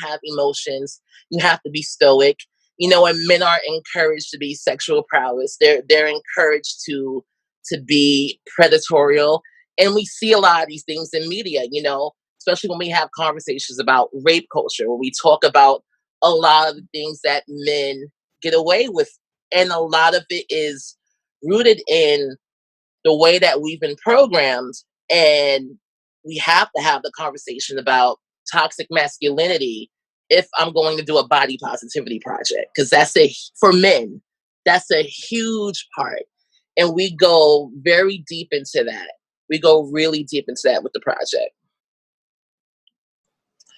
have emotions. You have to be stoic. And men are encouraged to be sexual prowess. They're encouraged to be predatorial. And we see a lot of these things in media, especially when we have conversations about rape culture, when we talk about a lot of the things that men get away with. And a lot of it is rooted in the way that we've been programmed. And we have to have the conversation about toxic masculinity if I'm going to do a body positivity project, because for men, that's a huge part. And we go very deep into that. We go really deep into that with the project.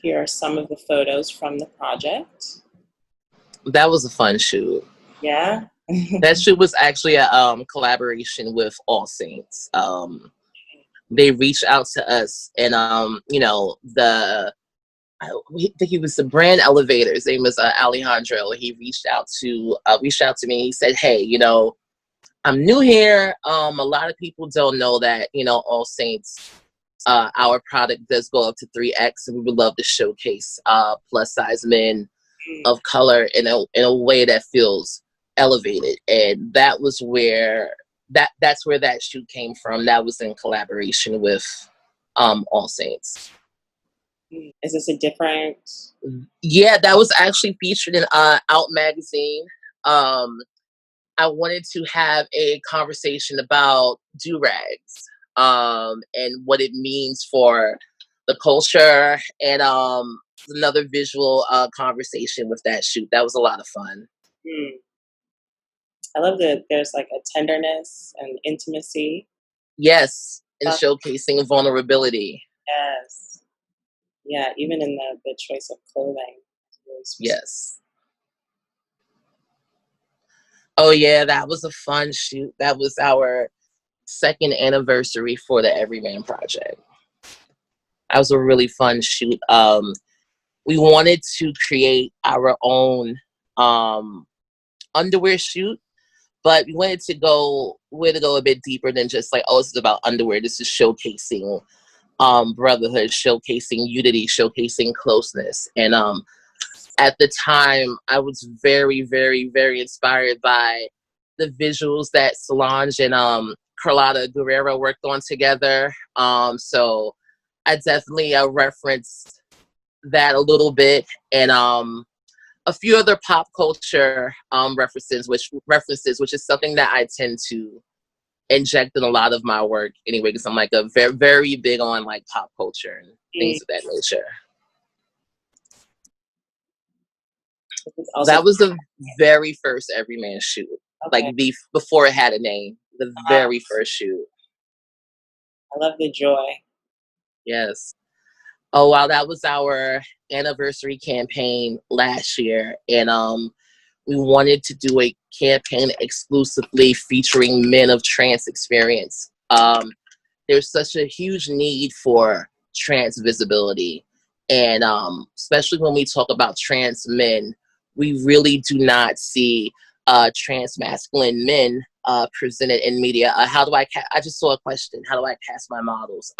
Here are some of the photos from the project. That was a fun shoot. Yeah. That shoot was actually a collaboration with All Saints. They reached out to us, and I think he was the brand elevator. His name was Alejandro. He reached out to me. He said, "Hey, I'm new here. A lot of people don't know that All Saints, our product does go up to 3X, and we would love to showcase plus size men of color in a way that feels elevated." And that was where that's where that shoot came from. That was in collaboration with All Saints. Is this a different? Yeah, that was actually featured in Out magazine. I wanted to have a conversation about do-rags and what it means for the culture, and another visual conversation with that shoot. That was a lot of fun. I love that there's like a tenderness and intimacy. Yes, and showcasing vulnerability. Yes. Yeah, even in the choice of clothing. Really yes. Oh yeah, that was a fun shoot. That was our 2nd anniversary for the Everyman Project. That was a really fun shoot. We wanted to create our own underwear shoot, but we wanted to go a bit deeper than just like, oh, this is about underwear. This is showcasing brotherhood, showcasing unity, showcasing closeness. And at the time, I was very, very, very inspired by the visuals that Solange and Carlotta Guerrero worked on together. So I definitely referenced that a little bit, and a few other pop culture references, which is something that I tend to inject in a lot of my work anyway, because I'm like a very, very big on like pop culture and things of that nature. That was the very first Everyman shoot, like before it had a name. The very first shoot. I love the joy. Yes. Oh wow, that was our anniversary campaign last year, and we wanted to do a campaign exclusively featuring men of trans experience. There's such a huge need for trans visibility, and especially when we talk about trans men, we really do not see trans masculine men presented in media. I just saw a question. How do I cast my models?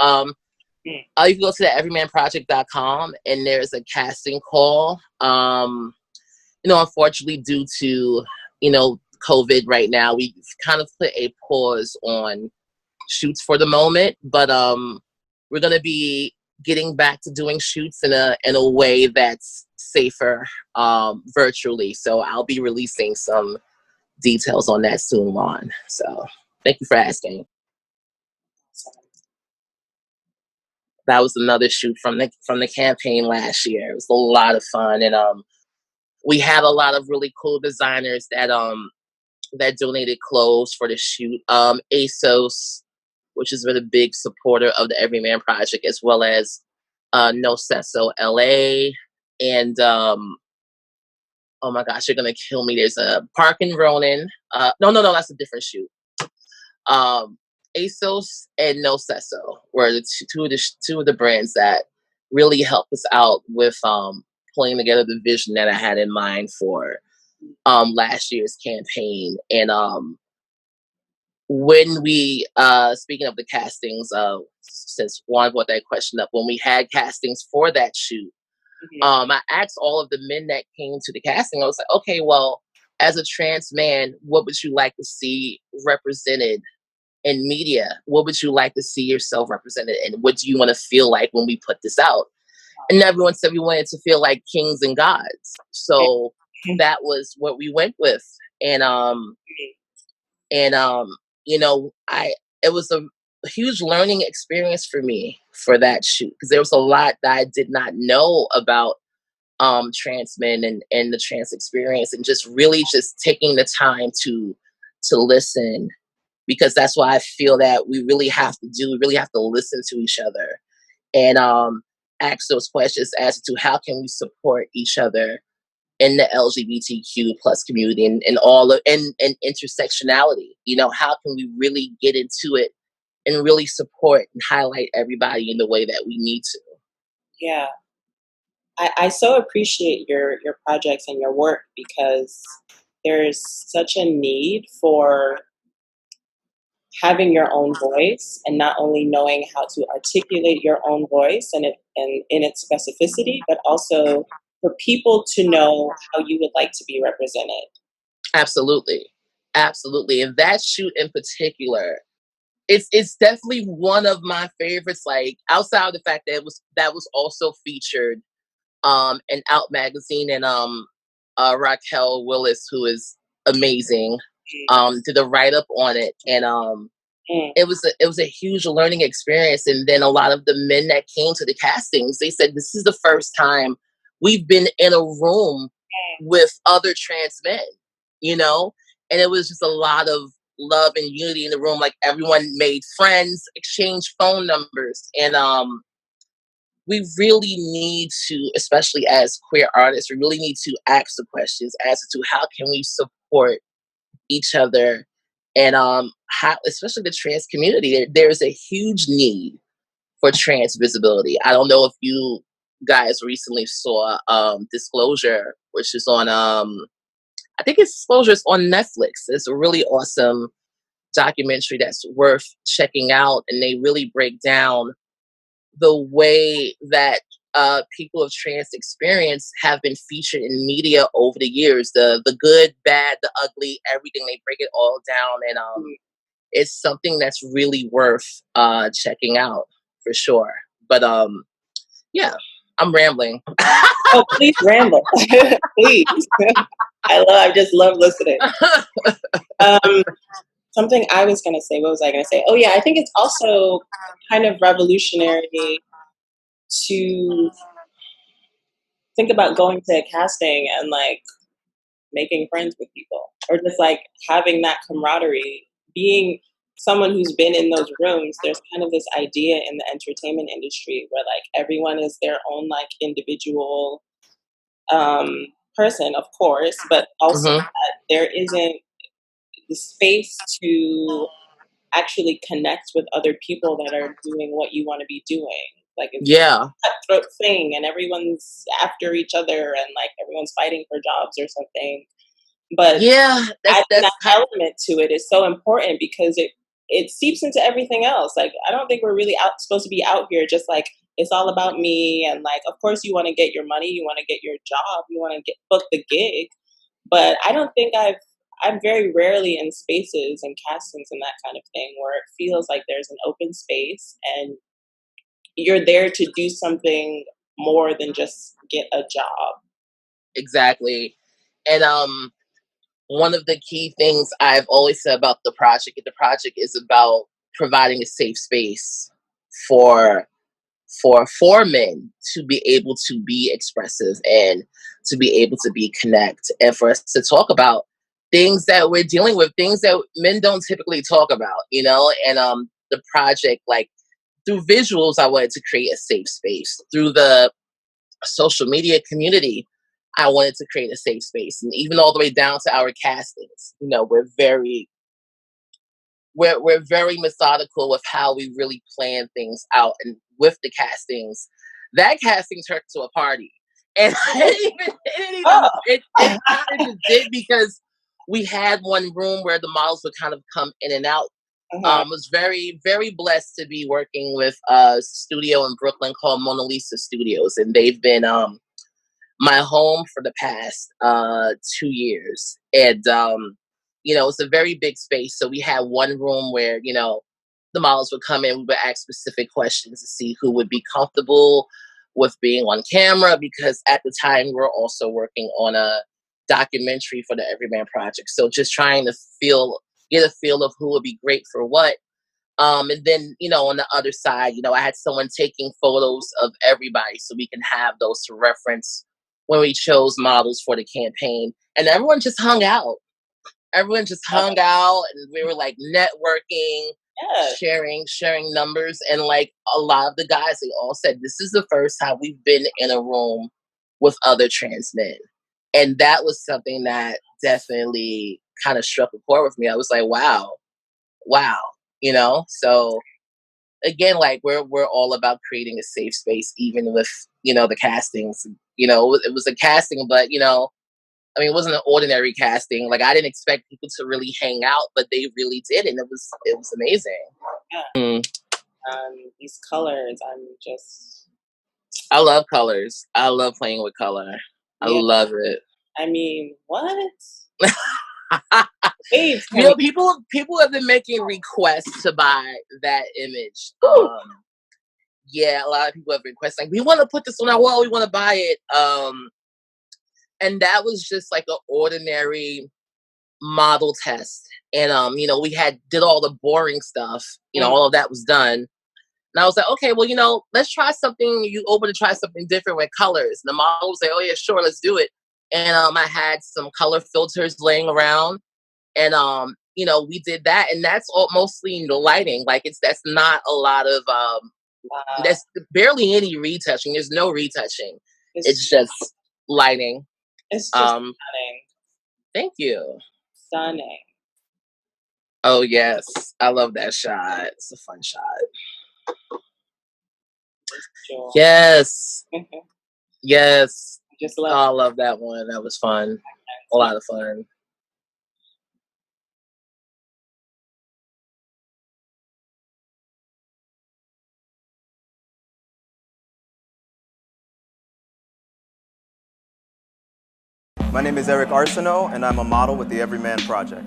You can go to the everymanproject.com, and there's a casting call. Unfortunately, due to COVID right now, we've kind of put a pause on shoots for the moment, but we're going to be getting back to doing shoots in a way that's safer virtually. So I'll be releasing some details on that soon on. So thank you for asking. That was another shoot from the campaign last year. It was a lot of fun, and we had a lot of really cool designers that donated clothes for the shoot. ASOS, which has been a big supporter of the Everyman Project, as well as No Sesso LA, and oh my gosh, you're gonna kill me. There's a Park and Ronin. No, that's a different shoot. ASOS and No Sesso were the two of the brands that really helped us out with pulling together the vision that I had in mind for last year's campaign. And when we speaking of the castings, since Juan brought that question up, when we had castings for that shoot, I asked all of the men that came to the casting, I was like, okay, well, as a trans man, what would you like to see represented in media? What would you like to see yourself represented? And what do you want to feel like when we put this out? And everyone said we wanted to feel like kings and gods. So that was what we went with. And and you know, it was a huge learning experience for me for that shoot, because there was a lot that I did not know about trans men and the trans experience, and just really just taking the time to listen, because that's why I feel that we really have to do. We really have to listen to each other and ask those questions as to how can we support each other in the LGBTQ plus community, and all of and intersectionality. You know, how can we really get into it and really support and highlight everybody in the way that we need to? Yeah. I so appreciate your projects and your work because there's such a need for having your own voice and not only knowing how to articulate your own voice and in its specificity, but also for people to know how you would like to be represented. Absolutely. Absolutely. And that shoot in particular, it's definitely one of my favorites, like outside of the fact that was also featured in Out magazine, and Raquel Willis, who is amazing, did a write up on it, and Mm, it was a huge learning experience. And then a lot of the men that came to the castings, they said this is the first time we've been in a room with other trans men, you know? And it was just a lot of love and unity in the room. Like everyone made friends, exchanged phone numbers. And we really need to, especially as queer artists, we really need to ask the questions as to how can we support each other, and how, especially the trans community, there's a huge need for trans visibility. I don't know if you guys recently saw Disclosure, which is on I think it's Disclosure is on Netflix. It's a really awesome documentary that's worth checking out, and they really break down the way that people of trans experience have been featured in media over the years, the good, bad, the ugly, everything. They break it all down, and it's something that's really worth checking out for sure. But yeah, I'm rambling. oh, please ramble. Please. I just love listening. Um, something I was going to say, what was I going to say? Oh, yeah, I think it's also kind of revolutionary to think about going to a casting and like making friends with people or just like having that camaraderie. Being someone who's been in those rooms, there's kind of this idea in the entertainment industry where like everyone is their own like individual um, person, of course, but also Hmm. that there isn't the space to actually connect with other people that are doing what you want to be doing. Like it's Yeah, a cutthroat thing and everyone's after each other and like everyone's fighting for jobs or something. But yeah. adding That's that element to it is so important because it seeps into everything else. Like I don't think we're really out supposed to be out here just like it's all about me and like of course you want to get your money, you want to get your job, you want to get book the gig. But I don't think I'm very rarely in spaces and castings and that kind of thing where it feels like there's an open space and you're there to do something more than just get a job. exactly. And one of the key things I've always said about the project is about providing a safe space for for men to be able to be expressive and to be able to be connect, and for us to talk about things that we're dealing with, things that men don't typically talk about, you know. And the project, like through visuals, I wanted to create a safe space. Through the social media community, I wanted to create a safe space. And even all the way down to our castings, you know, we're very methodical with how we really plan things out. And with the castings, that casting turned to a party, and Oh, it kind of just did, because we had one room where the models would kind of come in and out. uh-huh. Was very, very blessed to be working with a studio in Brooklyn called Mona Lisa Studios, and they've been my home for the past 2 years. And it's a very big space. So we had one room where, the models would come in, we would ask specific questions to see who would be comfortable with being on camera, because at the time we're also working on a documentary for the Everyman Project. So just trying to get a feel of who would be great for what. And then, on the other side, I had someone taking photos of everybody so we can have those to reference when we chose models for the campaign. And everyone just hung out. Everyone just hung out, and we were like networking, sharing numbers. And like a lot of the guys, they all said, this is the first time we've been in a room with other trans men. And that was something that definitely kind of struck a chord with me. I was like, wow. So again, like we're all about creating a safe space, even with the castings. It was a casting, but it wasn't an ordinary casting. Like I didn't expect people to really hang out, but they really did, and it was amazing. Yeah. These colors, I love colors. I love playing with color. I love it. I mean, what? People have been making requests to buy that image. Yeah, a lot of people have requested, like, we want to put this on our wall, we want to buy it. And that was just like an ordinary model test. And we did all the boring stuff, all of that was done. And I was like, okay, well, let's try something. You open to try something different with colors. And the model was like, oh yeah, sure, let's do it. And I had some color filters laying around, and we did that, and that's all mostly the lighting. Like that's not a lot of that's barely any retouching. There's no retouching. It's just lighting. It's just stunning. Thank you. Stunning. Oh yes, I love that shot. It's a fun shot. Yes. Yes. I love that one. That was fun. A lot of fun. My name is Eric Arsenault, and I'm a model with the Everyman Project.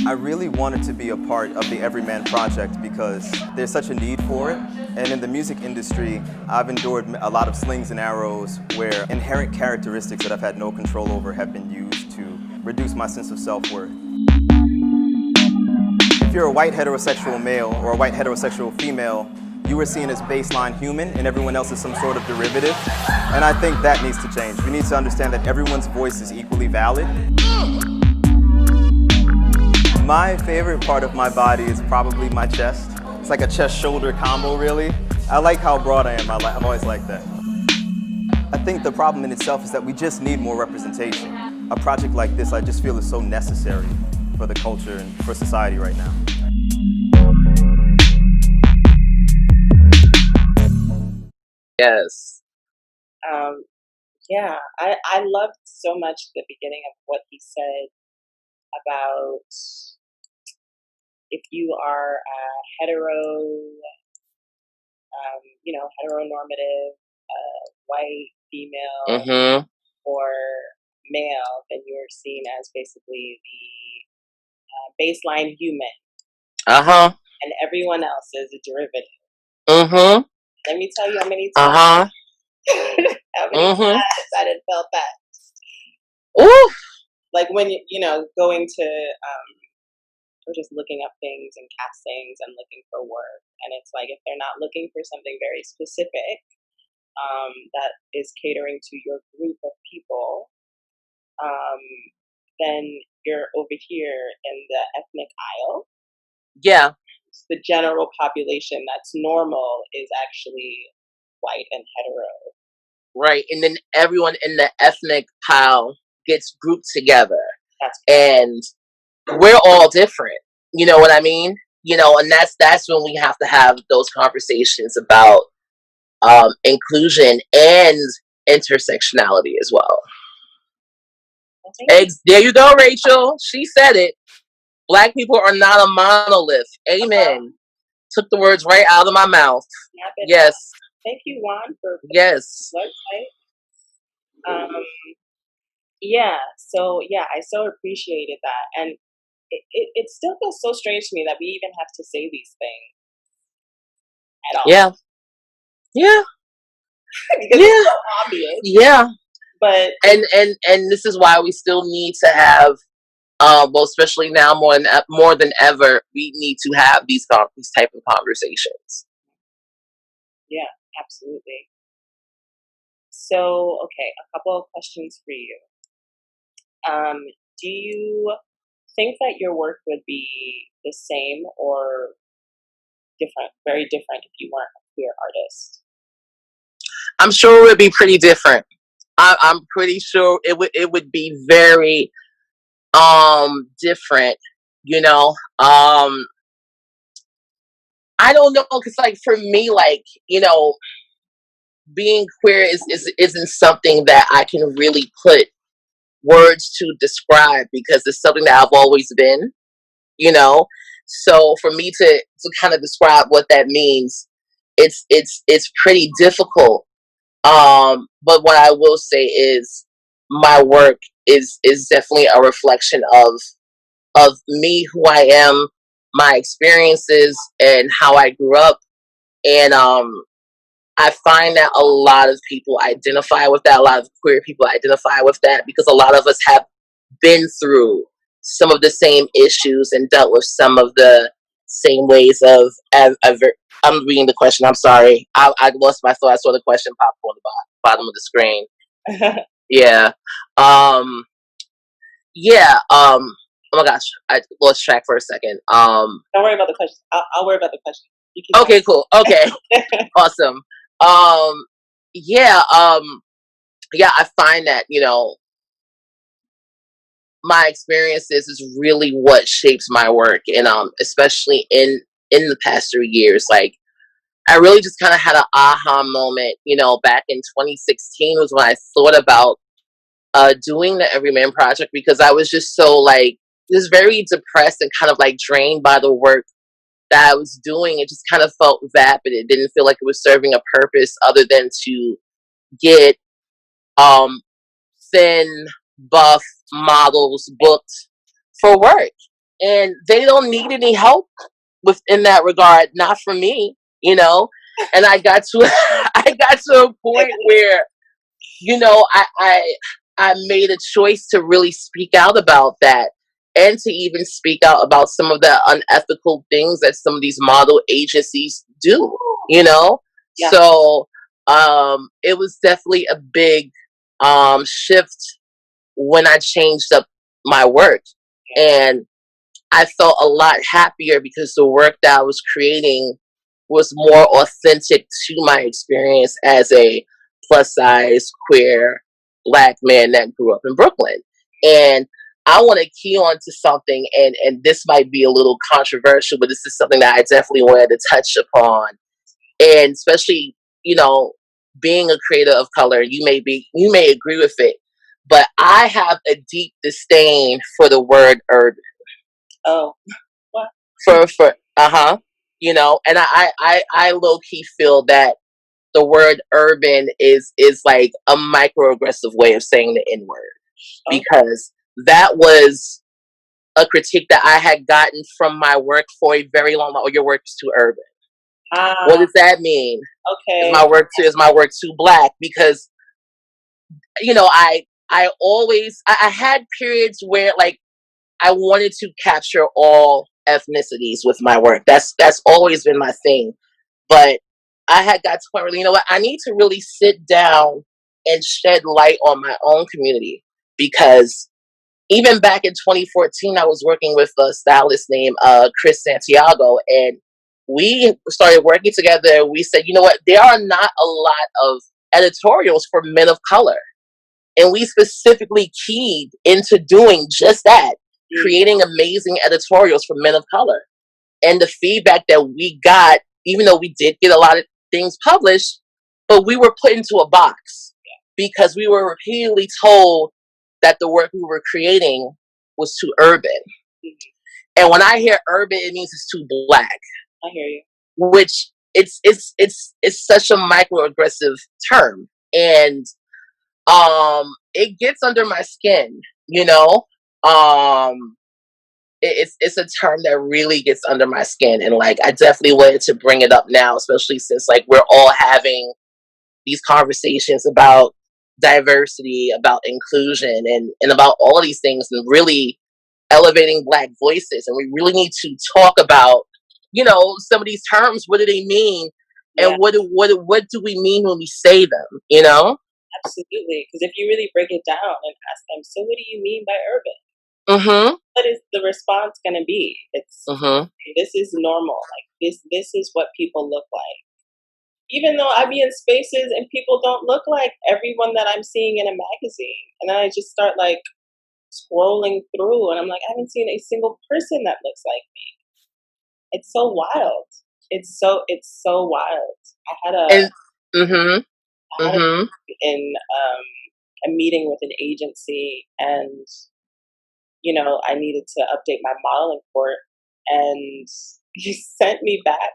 I really wanted to be a part of the Everyman Project because there's such a need for it. And in the music industry, I've endured a lot of slings and arrows where inherent characteristics that I've had no control over have been used to reduce my sense of self-worth. If you're a white heterosexual male or a white heterosexual female, you were seen as baseline human and everyone else is some sort of derivative. And I think that needs to change. We need to understand that everyone's voice is equally valid. My favorite part of my body is probably my chest. It's like a chest-shoulder combo, really. I like how broad I am. I've always liked that. I think the problem in itself is that we just need more representation. A project like this, I just feel, is so necessary for the culture and for society right now. Yes. Yeah, I loved so much the beginning of what he said about if you are heteronormative, white, female, or male, then you're seen as basically the baseline human. And everyone else is a derivative. Let me tell you how many times. How many times I done felt that. Ooh. Like when going to or just looking up things and castings and looking for work, and it's like if they're not looking for something very specific that is catering to your group of people, then you're over here in the ethnic aisle. Yeah. The general population that's normal is actually white and hetero. Right, and then everyone in the ethnic pile gets grouped together. And we're all different. You know what I mean? And that's when we have to have those conversations about inclusion and intersectionality as well. There you go, Rachel. She said it. Black people are not a monolith. Amen. Took the words right out of my mouth. Yes. Thank you, Juan, for yes. website. Um, yeah. So yeah, I so appreciated that, and it still feels so strange to me that we even have to say these things at all. Yeah. Yeah. Because Yeah. it's so obvious. Yeah. But And this is why we still need to have, well, especially now more than ever, we need to have these type of conversations. yeah, absolutely. So okay, a couple of questions for you. Do you think that your work would be the same or different, very different, if you weren't a queer artist? I'm sure it would be pretty different. I'm pretty sure it would be very different. You know, I don't know, because like for me, like, you know, being queer isn't something that I can really put words to describe, because it's something that I've always been, you know. So for me to kind of describe what that means, it's pretty difficult. But what I will say is my work is definitely a reflection of me, who I am, my experiences, and how I grew up. And I find that a lot of people identify with that. A lot of queer people identify with that, because a lot of us have been through some of the same issues and dealt with some of the same ways of. I'm reading the question. I'm sorry. I lost my thought. I saw the question pop on the bottom of the screen. Yeah. Yeah. Oh my gosh, I lost track for a second. Don't worry about the question. I'll worry about the question. Okay, cool. Okay, awesome. Yeah. Yeah. I find that, you know, my experiences is really what shapes my work, and especially in the past 3 years, like I really just kind of had an aha moment. You know, back in 2016 was when I thought about doing the Everyman Project, because I was just so like just very depressed and kind of like drained by the work that I was doing. It just kind of felt vapid. It didn't feel like it was serving a purpose other than to get um thin, buff models booked for work, and they don't need any help within that regard. Not for me, you know. And I got to I got to a point where, you know, I made a choice to really speak out about that, and to even speak out about some of the unethical things that some of these model agencies do, you know. Yeah. So it was definitely a big shift when I changed up my work, and I felt a lot happier because the work that I was creating was more authentic to my experience as a plus size queer Black man that grew up in Brooklyn. And I want to key on to something, and this might be a little controversial, but this is something that I definitely wanted to touch upon. And especially, you know, being a creator of color, you may agree with it, but I have a deep disdain for the word urban. Oh, what? For you know, and I low key feel that the word urban is like a microaggressive way of saying the N word, because that was a critique that I had gotten from my work for a very long time. Oh, your work is too urban. What does that mean? Okay. Is my work too Black? Because, you know, I always I had periods where like I wanted to capture all ethnicities with my work. That's always been my thing. But I had got to the point where, you know what, I need to really sit down and shed light on my own community, because even back in 2014, I was working with a stylist named Chris Santiago, and we started working together. We said, you know what, there are not a lot of editorials for men of color. And we specifically keyed into doing just that, creating amazing editorials for men of color. And the feedback that we got, even though we did get a lot of things published, but we were put into a box because we were repeatedly told that the work we were creating was too urban. And when I hear urban, it means it's too Black. I hear you. Which it's such a microaggressive term. And it gets under my skin, you know. It's a term that really gets under my skin, and like I definitely wanted to bring it up now, especially since like we're all having these conversations about diversity, about inclusion, and about all of these things, and really elevating Black voices. And we really need to talk about, you know, some of these terms. What do they mean, and Yeah, what do we mean when we say them? You know. absolutely. Because if you really break it down and ask them, so what do you mean by urban? Mhm. What is the response going to be? It's Mhm. this is normal. Like this is what people look like. Even though I be in spaces and people don't look like everyone that I'm seeing in a magazine, and then I just start like scrolling through, and I'm like, I haven't seen a single person that looks like me. It's so wild. It's so wild. I had a And mhm. I had a Mhm. in a meeting with an agency, and I needed to update my modeling port, and he sent me back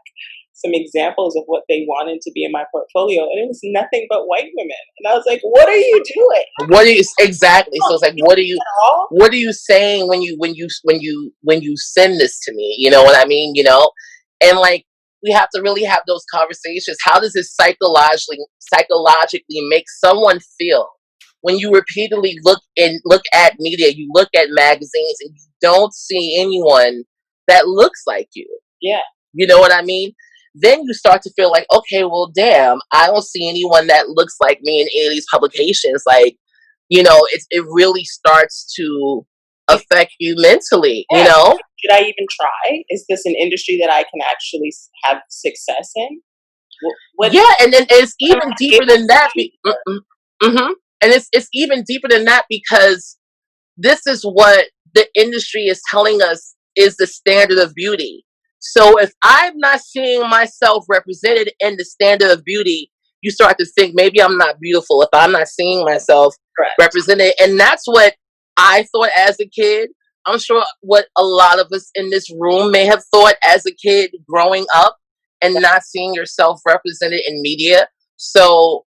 some examples of what they wanted to be in my portfolio, and it was nothing but white women. And I was like, "What are you doing? What are you exactly? Oh, So it's like, at all?" what are you saying when you send this to me? You know what I mean? You know, and like we have to really have those conversations. How does it psychologically make someone feel when you repeatedly look at media, you look at magazines, and you don't see anyone that looks like you? Yeah, You know what I mean? Then you start to feel like, okay, well, damn, I don't see anyone that looks like me in any of these publications. Like, you know, it really starts to It- affect you mentally, you yeah. know? Should I even try? Is this an industry that I can actually have success in? What Yeah, and then it's am even I deeper able than to that. do? And it's even deeper than that because this is what the industry is telling us is the standard of beauty. So if I'm not seeing myself represented in the standard of beauty, you start to think maybe I'm not beautiful if I'm not seeing myself Correct. represented. And that's what I thought as a kid. I'm sure what a lot of us in this room may have thought as a kid growing up and not seeing yourself represented in media. So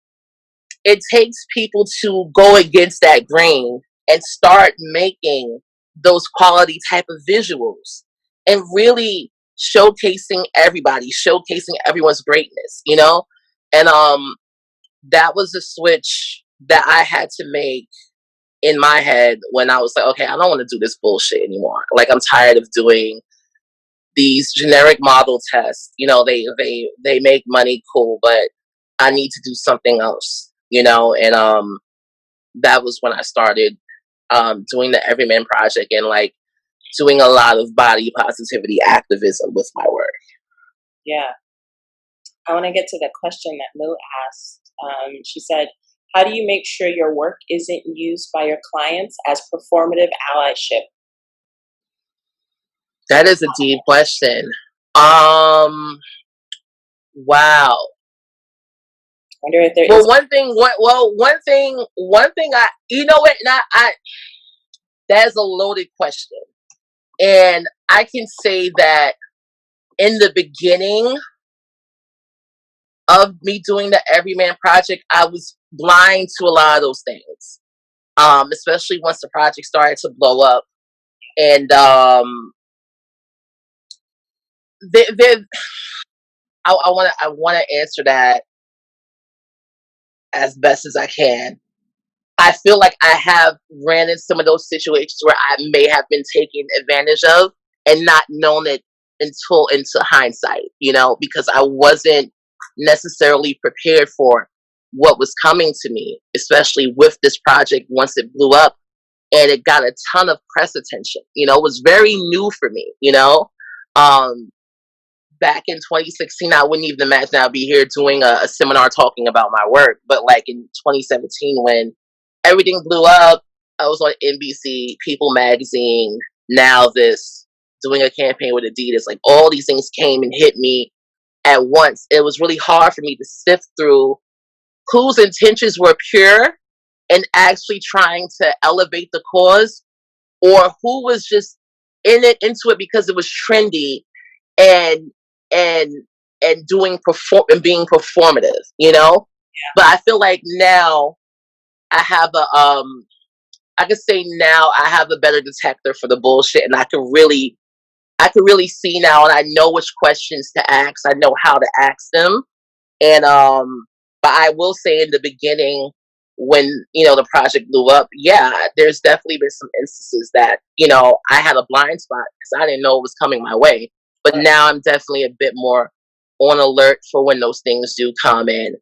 it takes people to go against that grain and start making those quality type of visuals and really showcasing everybody, showcasing everyone's greatness, you know? And that was a switch that I had to make in my head when I was like, okay, I don't want to do this bullshit anymore. Like I'm tired of doing these generic model tests. You know, they make money, cool, but I need to do something else, you know? And that was when I started doing the Everyman Project and like doing a lot of body positivity activism with my work. Yeah. I want to get to the question that Mo asked. She said, "How do you make sure your work isn't used by your clients as performative allyship?" That is a deep question. Um, wow. I wonder if there Well, is. one thing I, you know what, not I. That's a loaded question, and I can say that in the beginning of me doing the Everyman Project, I was blind to a lot of those things. Especially once the project started to blow up, and they, I want to answer that as best as I can. I feel like I have ran in some of those situations where I may have been taken advantage of and not known it until into hindsight, you know, because I wasn't necessarily prepared for what was coming to me, especially with this project once it blew up and it got a ton of press attention. You know, it was very new for me, you know. Um, Back in 2016, I wouldn't even imagine I'd be here doing a seminar talking about my work. But like in 2017, when everything blew up, I was on NBC, People Magazine, Now This, doing a campaign with Adidas. Like all these things came and hit me at once. It was really hard for me to sift through whose intentions were pure and actually trying to elevate the cause, or who was just into it because it was trendy and and and being performative, you know. But I feel like now I have I could say now I have a better detector for the bullshit, and I can really see now, and I know which questions to ask. I know how to ask them, and but I will say in the beginning, when the project blew up, yeah, there's definitely been some instances that I had a blind spot because I didn't know it was coming my way. But now I'm definitely a bit more on alert for when those things do come in.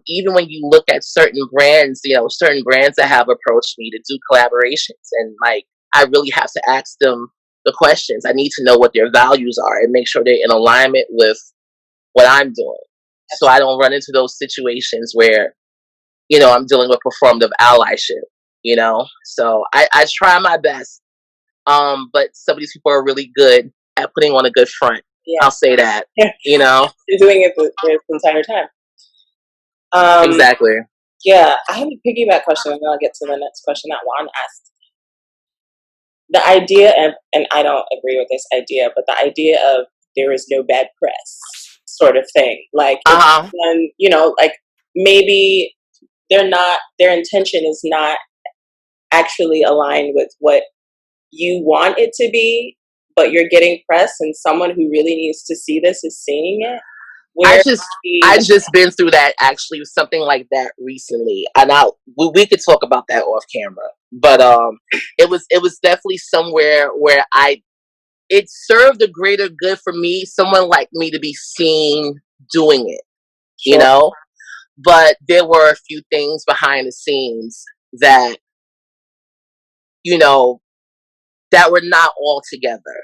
Even when you look at certain brands, certain brands that have approached me to do collaborations, and like I really have to ask them the questions. I need to know what their values are and make sure they're in alignment with what I'm doing, so I don't run into those situations where I'm dealing with performative allyship. So I try my best. But some of these people are really good at putting on a good front. Yeah. I'll say that. You're doing it the entire time. Exactly. Yeah, I have a piggyback question, and then I'll get to the next question that Juan asked. The idea, and I don't agree with this idea, but the idea of there is no bad press sort of thing. Like, when, like maybe their intention is not actually aligned with what you want it to be, but you're getting press, and someone who really needs to see this is seeing it. I just been through that, actually, something like that recently, and we could talk about that off camera. But it was definitely somewhere where it served a greater good for me, someone like me, to be seen doing it, Sure. But there were a few things behind the scenes that that were not all together.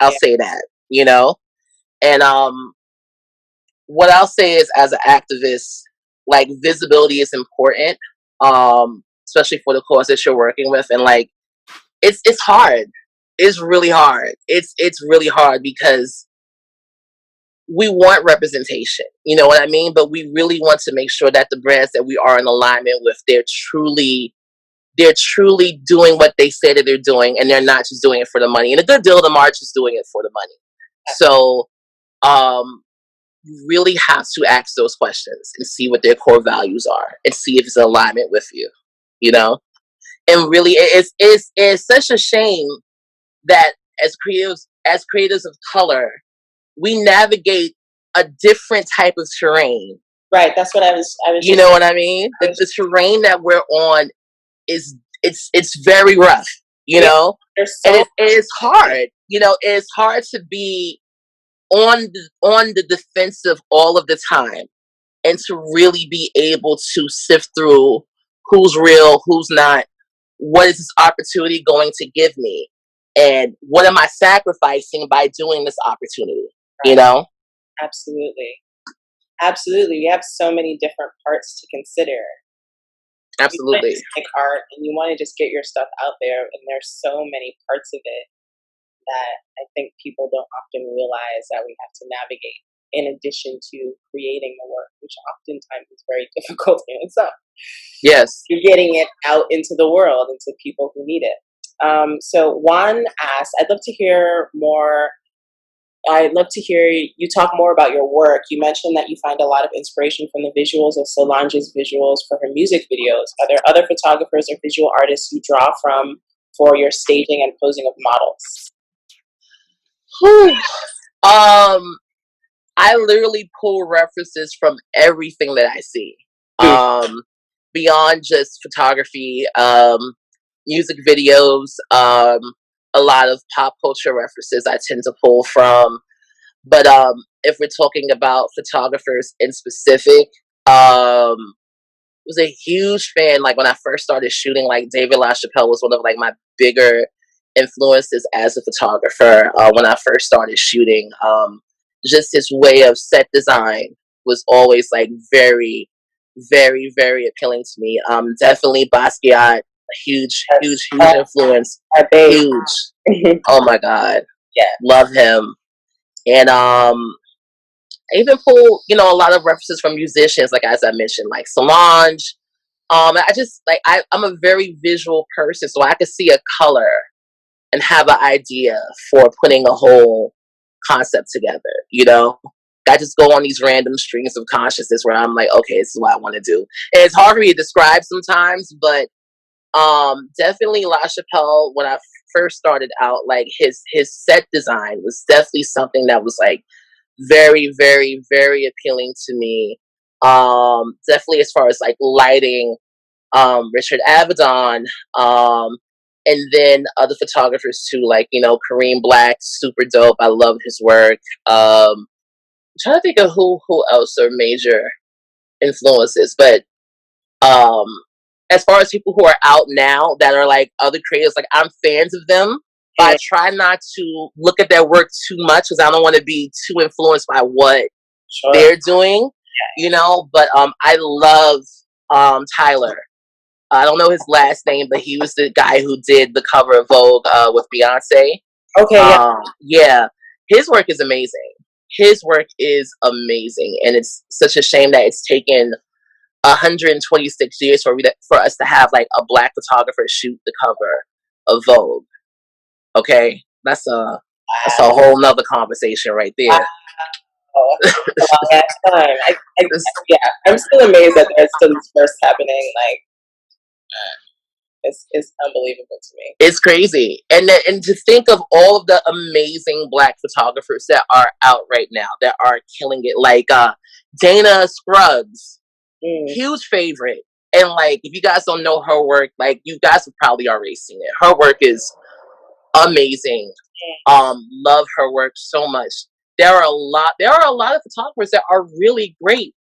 I'll say that, and what I'll say is, as an activist, like, visibility is important, especially for the cause that you're working with, and like it's hard. It's really hard. It's really hard because we want representation. You know what I mean? But we really want to make sure that the brands that we are in alignment with, they're truly doing what they say that they're doing, and they're not just doing it for the money. And a good deal of them are just doing it for the money. So you really have to ask those questions and see what their core values are, and see if it's in alignment with you. And really, it's such a shame that as creators of color, we navigate a different type of terrain. Right. That's what I was. You know what I mean? The terrain that we're on is it's very rough. And it's hard. It's hard to be on the defensive all of the time, and to really be able to sift through who's real, who's not, what is this opportunity going to give me, and what am I sacrificing by doing this opportunity. Right. Absolutely. We have so many different parts to consider. Absolutely. You make art, and you want to just get your stuff out there, and there's so many parts of it that I think people don't often realize that we have to navigate, in addition to creating the work, which oftentimes is very difficult in itself. Yes. You're getting it out into the world, into people who need it. So Juan asked, I'd love to hear you talk more about your work. You mentioned that you find a lot of inspiration from the visuals of Solange's visuals for her music videos. Are there other photographers or visual artists you draw from for your staging and posing of models? I literally pull references from everything that I see. Beyond just photography, music videos, a lot of pop culture references I tend to pull from. But if we're talking about photographers in specific, was a huge fan. Like, when I first started shooting, like, David LaChapelle was one of, like, my bigger influences as a photographer. When I first started shooting, just his way of set design was always, like, very, very, very appealing to me. Definitely Basquiat, a huge influence. Huge. Oh my God. Yeah. Love him. And I even pull, a lot of references from musicians, like, as I mentioned, like Solange. I just, like, I'm a very visual person, so I could see a color and have an idea for putting a whole concept together. I just go on these random strings of consciousness where I'm like, okay, this is what I want to do. And it's hard for me to describe sometimes, but definitely LaChapelle, when I first started out, like his set design was definitely something that was like very, very, very appealing to me. Definitely as far as like lighting, Richard Avedon, and then other photographers too, like, you know, Kareem Black, super dope. I love his work. I'm trying to think of who else are major influences, but um, as far as people who are out now that are like other creators, like I'm fans of them, but I try not to look at their work too much because I don't want to be too influenced by what they're doing, you know. But I love Tyler. I don't know his last name, but he was the guy who did the cover of Vogue with Beyonce. Okay, yeah, his work is amazing. His work is amazing, and it's such a shame that it's taken 126 years for us to have like a black photographer shoot the cover of Vogue. Okay, that's a whole nother conversation right there. Oh, a long ass time. Yeah, I'm still amazed that there's still this first happening. Like, it's unbelievable to me. It's crazy, and to think of all of the amazing black photographers that are out right now that are killing it, like Dana Scruggs, huge favorite. And like, if you guys don't know her work, like you guys have probably already seen it. Her work is amazing. Love her work so much. There are a lot of photographers that are really great,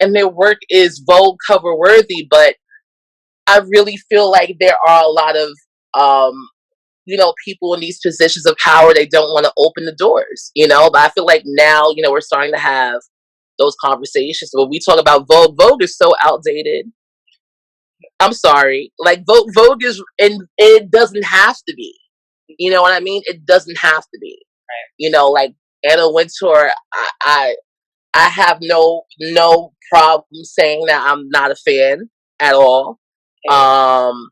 and their work is Vogue cover worthy, but I really feel like there are a lot of, you know, people in these positions of power, they don't want to open the doors, you know. But I feel like now, you know, we're starting to have those conversations. When we talk about Vogue is so outdated. I'm sorry. Like, Vogue is, and it doesn't have to be. You know what I mean? It doesn't have to be. Right. You know, like Anna Wintour, I have no problem saying that I'm not a fan at all. And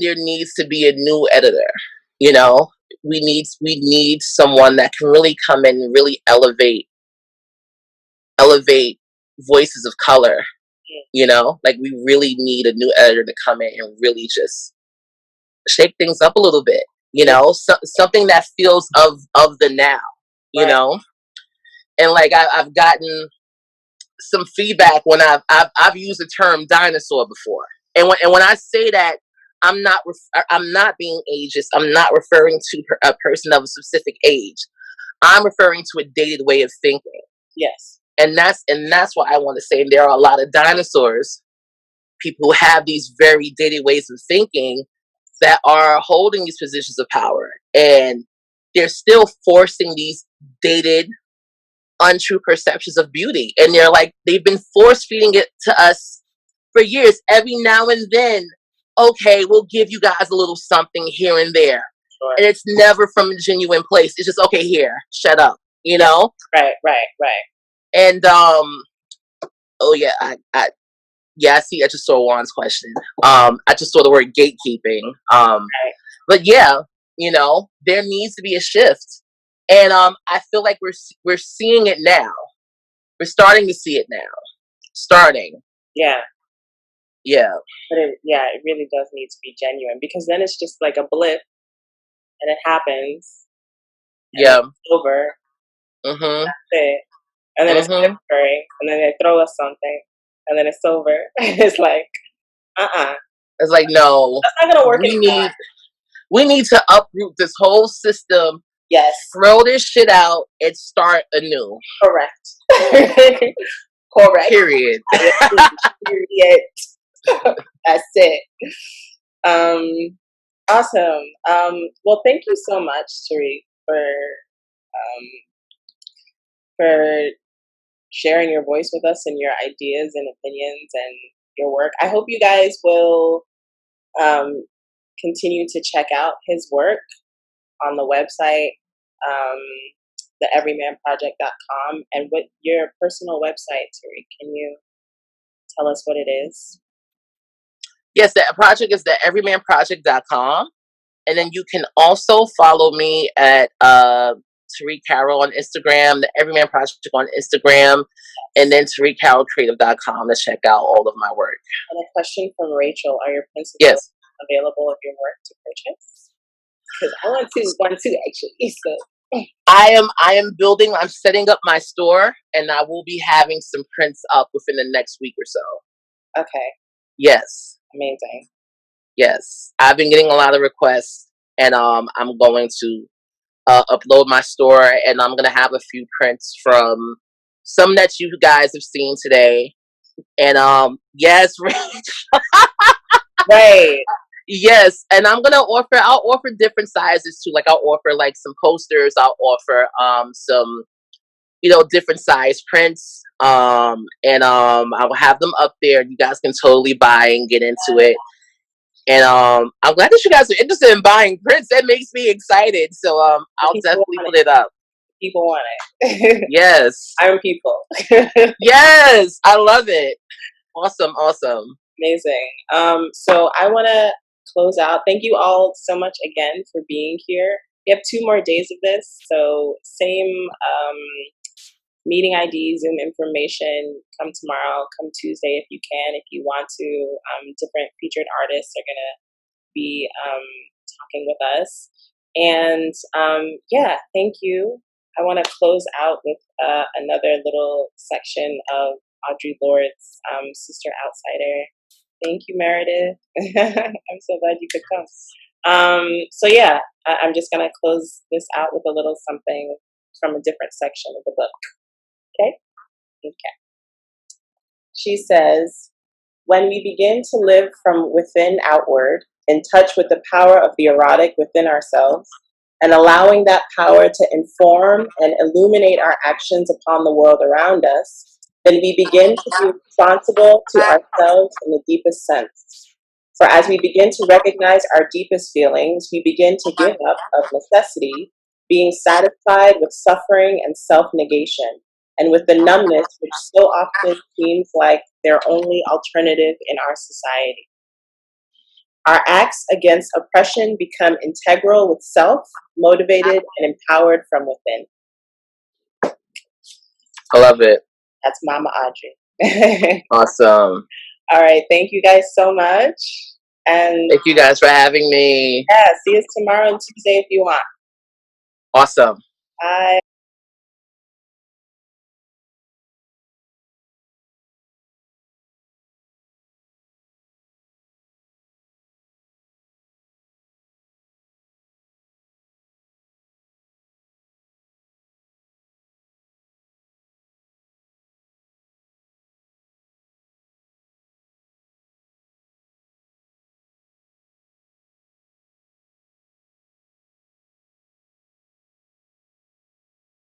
there needs to be a new editor. You know, we need someone that can really come in and really elevate voices of color. You know, like we really need a new editor to come in and really just shake things up a little bit. You know, something that feels of the now. You know, and like I've gotten some feedback when I've used the term dinosaur before, and when I say that, I'm not being ageist. I'm not referring to a person of a specific age. I'm referring to a dated way of thinking. Yes, and that's why I want to say there are a lot of dinosaurs, people who have these very dated ways of thinking that are holding these positions of power, and they're still forcing these dated, untrue perceptions of beauty, and they've been force feeding it to us for years. Every now and then, okay, we'll give you guys a little something here and there, and it's never from a genuine place. It's just, okay, here, shut up, you know. Right. And oh yeah, I see. I just saw Juan's question. I just saw the word gatekeeping. But yeah, you know, there needs to be a shift, and I feel like we're seeing it now. We're starting to see it now. Yeah. But it really does need to be genuine, because then it's just like a blip, and it happens. And it's over. That's it. And then it's temporary, and then they throw us something, and then it's over. It's like, It's like, no, that's not gonna work anymore. We need to uproot this whole system. Yes. Throw this shit out and start anew. Correct. Period. Period. That's it. Awesome. Well, thank you so much, Tarik, for sharing your voice with us and your ideas and opinions and your work. I hope you guys will continue to check out his work on the website, the everymanproject.com. And what your personal website, Tarik, can you tell us what it is? Yes, the project is the everymanproject.com. And then you can also follow me at Tarik Carroll on Instagram, the Everyman Project on Instagram, and then TarikCarrollCreative.com to check out all of my work. And a question from Rachel: are your principles Yes. available of your work to purchase? Because I want to actually. So. I am building. I'm setting up my store, and I will be having some prints up within the next week or so. Okay. Yes. Amazing. Yes, I've been getting a lot of requests, and I'm going to upload my store, and I'm gonna have a few prints from some that you guys have seen today. And yes, Right. yes, and I'll offer different sizes too. Like I'll offer like some posters. I'll offer some different size prints. And I'll have them up there. You guys can totally buy and get into it. And I'm glad that you guys are interested in buying prints. That makes me excited. So I'll definitely put it up. People want it. Yes. I'm people. Yes, I love it. Awesome. Amazing. So I want to close out. Thank you all so much again for being here. We have 2 more days of this, so same meeting ID, Zoom information. Come tomorrow, come Tuesday if you can, if you want to. Different featured artists are going to be talking with us. And yeah, thank you. I want to close out with another little section of Audre Lorde's Sister Outsider. Thank you, Meredith. I'm so glad you could come. So yeah, I'm just going to close this out with a little something from a different section of the book. Okay? Okay. She says, when we begin to live from within outward, in touch with the power of the erotic within ourselves, and allowing that power to inform and illuminate our actions upon the world around us, then we begin to be responsible to ourselves in the deepest sense. For as we begin to recognize our deepest feelings, we begin to give up, of necessity, being satisfied with suffering and self-negation, and with the numbness which so often seems like their only alternative in our society. Our acts against oppression become integral with self, motivated and empowered from within. I love it. That's Mama Audre. Awesome. All right. Thank you guys so much. And thank you guys for having me. Yeah, see us tomorrow and Tuesday if you want. Awesome. Bye.